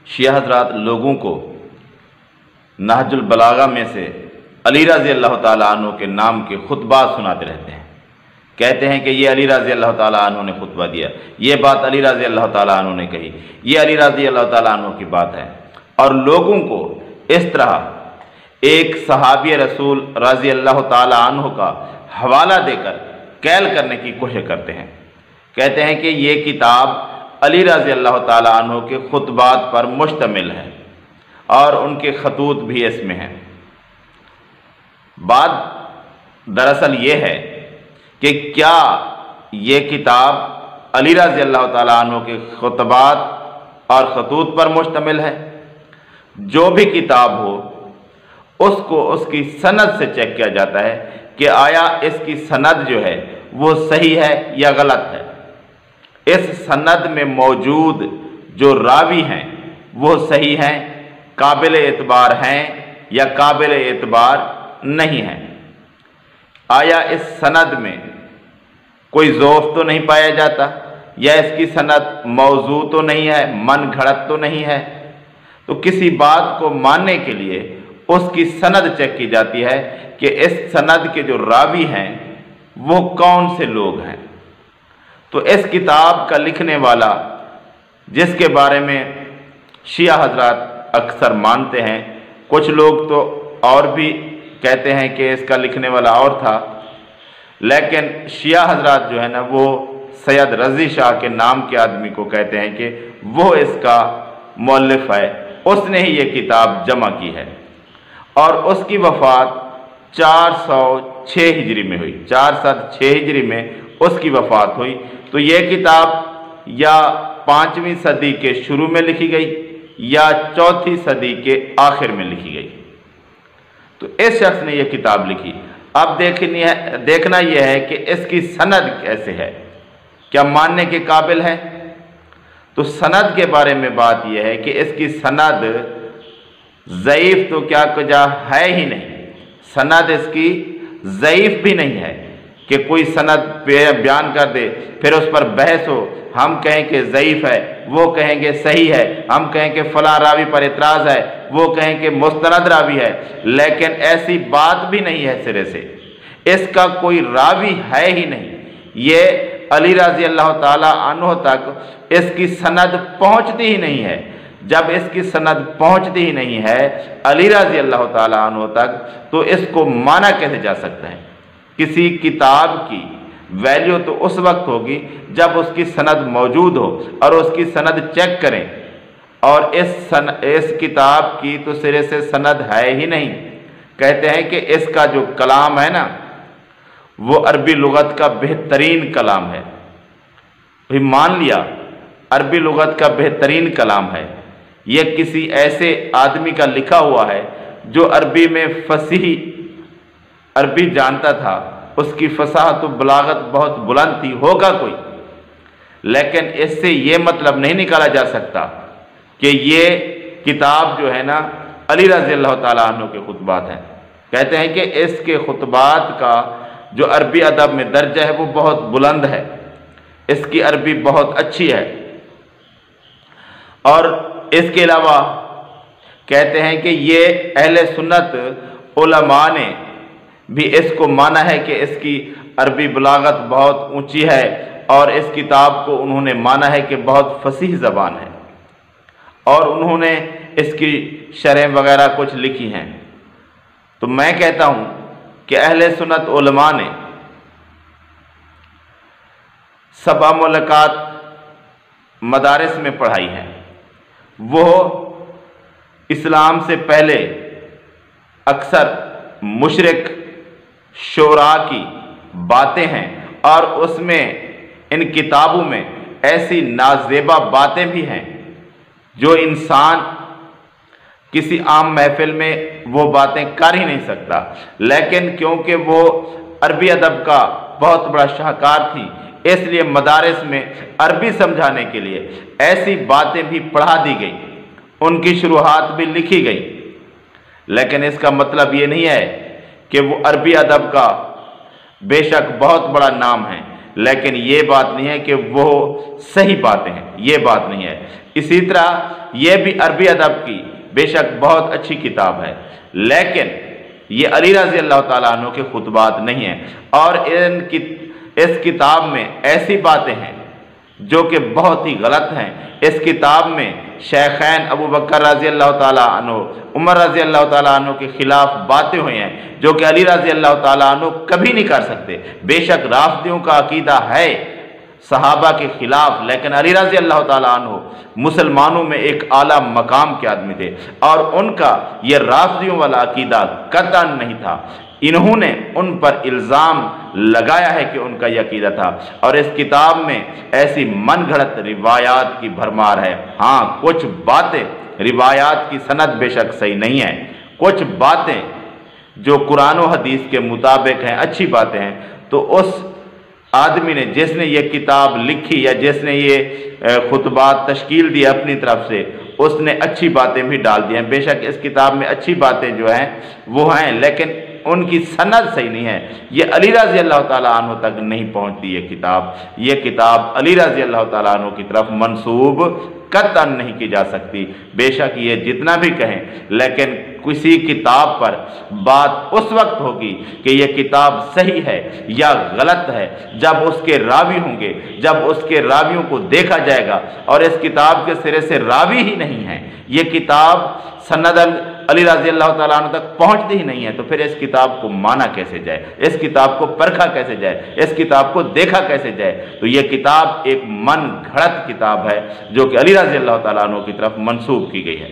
شیعہ حضرات لوگوں کو نہج البلاغہ میں سے علی رضی اللہ تعالیٰ عنہ کے نام کے خطبات سناتے رہتے ہیں، کہتے ہیں کہ یہ علی رضی اللہ تعالیٰ عنہ نے خطبہ دیا، یہ بات علی رضی اللہ تعالیٰ عنہ نے کہی، یہ علی رضی اللہ تعالیٰ عنہ کی بات ہے، اور لوگوں کو اس طرح ایک صحابی رسول رضی اللہ تعالیٰ عنہ کا حوالہ دے کر کیل کرنے کی کوشش کرتے ہیں۔ کہتے ہیں کہ یہ کتاب علی رضی اللہ تعالیٰ عنہ کے خطبات پر مشتمل ہے اور ان کے خطوط بھی اس میں ہیں۔ بات دراصل یہ ہے کہ کیا یہ کتاب علی رضی اللہ تعالیٰ عنہ کے خطبات اور خطوط پر مشتمل ہے؟ جو بھی کتاب ہو اس کو اس کی سند سے چیک کیا جاتا ہے کہ آیا اس کی سند جو ہے وہ صحیح ہے یا غلط ہے، اس سند میں موجود جو راوی ہیں وہ صحیح ہیں، قابل اعتبار ہیں یا قابل اعتبار نہیں ہیں، آیا اس سند میں کوئی ضعف تو نہیں پایا جاتا، یا اس کی سند موضوع تو نہیں ہے، من گھڑت تو نہیں ہے۔ تو کسی بات کو ماننے کے لیے اس کی سند چیک کی جاتی ہے کہ اس سند کے جو راوی ہیں وہ کون سے لوگ ہیں۔ تو اس کتاب کا لکھنے والا، جس کے بارے میں شیعہ حضرات اکثر مانتے ہیں، کچھ لوگ تو اور بھی کہتے ہیں کہ اس کا لکھنے والا اور تھا، لیکن شیعہ حضرات جو ہے نا وہ سید رضی شاہ کے نام کے آدمی کو کہتے ہیں کہ وہ اس کا مؤلف ہے، اس نے ہی یہ کتاب جمع کی ہے، اور اس کی وفات 406 ہجری میں ہوئی، 406 ہجری میں اس کی وفات ہوئی۔ تو یہ کتاب یا 5ویں صدی کے شروع میں لکھی گئی یا 4تھی صدی کے آخر میں لکھی گئی۔ تو اس شخص نے یہ کتاب لکھی۔ اب دیکھنا یہ ہے کہ اس کی سند کیسے ہے، کیا ماننے کے قابل ہے؟ تو سند کے بارے میں بات یہ ہے کہ اس کی سند ضعیف تو کیا کجا ہے ہی نہیں، سند اس کی ضعیف بھی نہیں ہے کہ کوئی سند بیان کر دے پھر اس پر بحث ہو، ہم کہیں کہ ضعیف ہے، وہ کہیں گے صحیح ہے، ہم کہیں کہ فلاں راوی پر اعتراض ہے، وہ کہیں کہ مستند راوی ہے، لیکن ایسی بات بھی نہیں ہے سرے سے، اس کا کوئی راوی ہے ہی نہیں۔ یہ علی رضی اللہ تعالیٰ عنہ تک اس کی سند پہنچتی ہی نہیں ہے۔ جب اس کی سند پہنچتی ہی نہیں ہے علی رضی اللہ تعالیٰ عنہ تک، تو اس کو مانا کیسے جا سکتا ہے؟ کسی کتاب کی ویلیو تو اس وقت ہوگی جب اس کی سند موجود ہو اور اس کی سند چیک کریں، اور اس کتاب کی تو سرے سے سند ہے ہی نہیں۔ کہتے ہیں کہ اس کا جو کلام ہے نا وہ عربی لغت کا بہترین کلام ہے۔ بھی مان لیا عربی لغت کا بہترین کلام ہے، یہ کسی ایسے آدمی کا لکھا ہوا ہے جو عربی میں فصیح عربی جانتا تھا، اس کی فصاحت و بلاغت بہت بلند تھی، ہوگا کوئی، لیکن اس سے یہ مطلب نہیں نکالا جا سکتا کہ یہ کتاب جو ہے نا علی رضی اللہ تعالیٰ عنہ کے خطبات ہیں۔ کہتے ہیں کہ اس کے خطبات کا جو عربی ادب میں درجہ ہے وہ بہت بلند ہے، اس کی عربی بہت اچھی ہے، اور اس کے علاوہ کہتے ہیں کہ یہ اہل سنت علماء نے بھی اس کو مانا ہے کہ اس کی عربی بلاغت بہت اونچی ہے، اور اس کتاب کو انہوں نے مانا ہے کہ بہت فصیح زبان ہے، اور انہوں نے اس کی شرح وغیرہ کچھ لکھی ہیں۔ تو میں کہتا ہوں کہ اہل سنت علماء نے 7 ملکات مدارس میں پڑھائی ہیں، وہ اسلام سے پہلے اکثر مشرک شعراء کی باتیں ہیں، اور اس میں ان کتابوں میں ایسی نازیبا باتیں بھی ہیں جو انسان کسی عام محفل میں وہ باتیں کر ہی نہیں سکتا، لیکن کیونکہ وہ عربی ادب کا بہت بڑا شاہکار تھی، اس لیے مدارس میں عربی سمجھانے کے لیے ایسی باتیں بھی پڑھا دی گئی، ان کی شروحات بھی لکھی گئی، لیکن اس کا مطلب یہ نہیں ہے کہ وہ عربی ادب کا بے شک بہت بڑا نام ہے، لیکن یہ بات نہیں ہے کہ وہ صحیح باتیں ہیں، یہ بات نہیں ہے۔ اسی طرح یہ بھی عربی ادب کی بے شک بہت اچھی کتاب ہے، لیکن یہ علی رضی اللہ تعالیٰ عنہ کے خطبات نہیں ہیں، اور اس کتاب میں ایسی باتیں ہیں جو کہ بہت ہی غلط ہیں۔ اس کتاب میں شیخین ابو بکر رضی اللہ تعالیٰ عنہ، عمر رضی اللہ تعالیٰ عنہ کے خلاف باتیں ہوئی ہیں جو کہ علی رضی اللہ تعالیٰ عنہ کبھی نہیں کر سکتے۔ بے شک رافضیوں کا عقیدہ ہے صحابہ کے خلاف، لیکن علی رضی اللہ تعالیٰ عنہ مسلمانوں میں ایک اعلیٰ مقام کے آدمی تھے، اور ان کا یہ رافضیوں والا عقیدہ قطعاً نہیں تھا۔ انہوں نے ان پر الزام لگایا ہے کہ ان کا یہ عقیدہ تھا، اور اس کتاب میں ایسی من گھڑت روایات کی بھرمار ہے۔ ہاں کچھ باتیں روایات کی سند بے شک صحیح نہیں ہے، کچھ باتیں جو قرآن و حدیث کے مطابق ہیں، اچھی باتیں ہیں، تو اس آدمی نے جس نے یہ کتاب لکھی یا جس نے یہ خطبات تشکیل دی اپنی طرف سے، اس نے اچھی باتیں بھی ڈال دی ہیں۔ بے شک اس کتاب میں اچھی باتیں جو ہیں وہ ہیں، لیکن ان کی سند صحیح نہیں ہے۔ یہ علی رضی اللہ تعالیٰ عنہ تک نہیں پہنچتی یہ کتاب علی رضی اللہ تعالیٰ عنہ کی طرف منسوب قطعاً نہیں کی جا سکتی۔ بے شک یہ جتنا بھی کہیں، لیکن کسی کتاب پر بات اس وقت ہوگی کہ یہ کتاب صحیح ہے یا غلط ہے جب اس کے راوی ہوں گے، جب اس کے راویوں کو دیکھا جائے گا، اور اس کتاب کے سرے سے راوی ہی نہیں ہے، یہ کتاب سند علی رضی اللہ تعالیٰ عنہ تک پہنچتی ہی نہیں ہے، تو پھر اس کتاب کو مانا کیسے جائے، اس کتاب کو پرکھا کیسے جائے، اس کتاب کو دیکھا کیسے جائے؟ تو یہ کتاب ایک من گھڑت کتاب ہے جو کہ علی رضی اللہ تعالیٰ عنہ کی طرف منسوب کی گئی ہے۔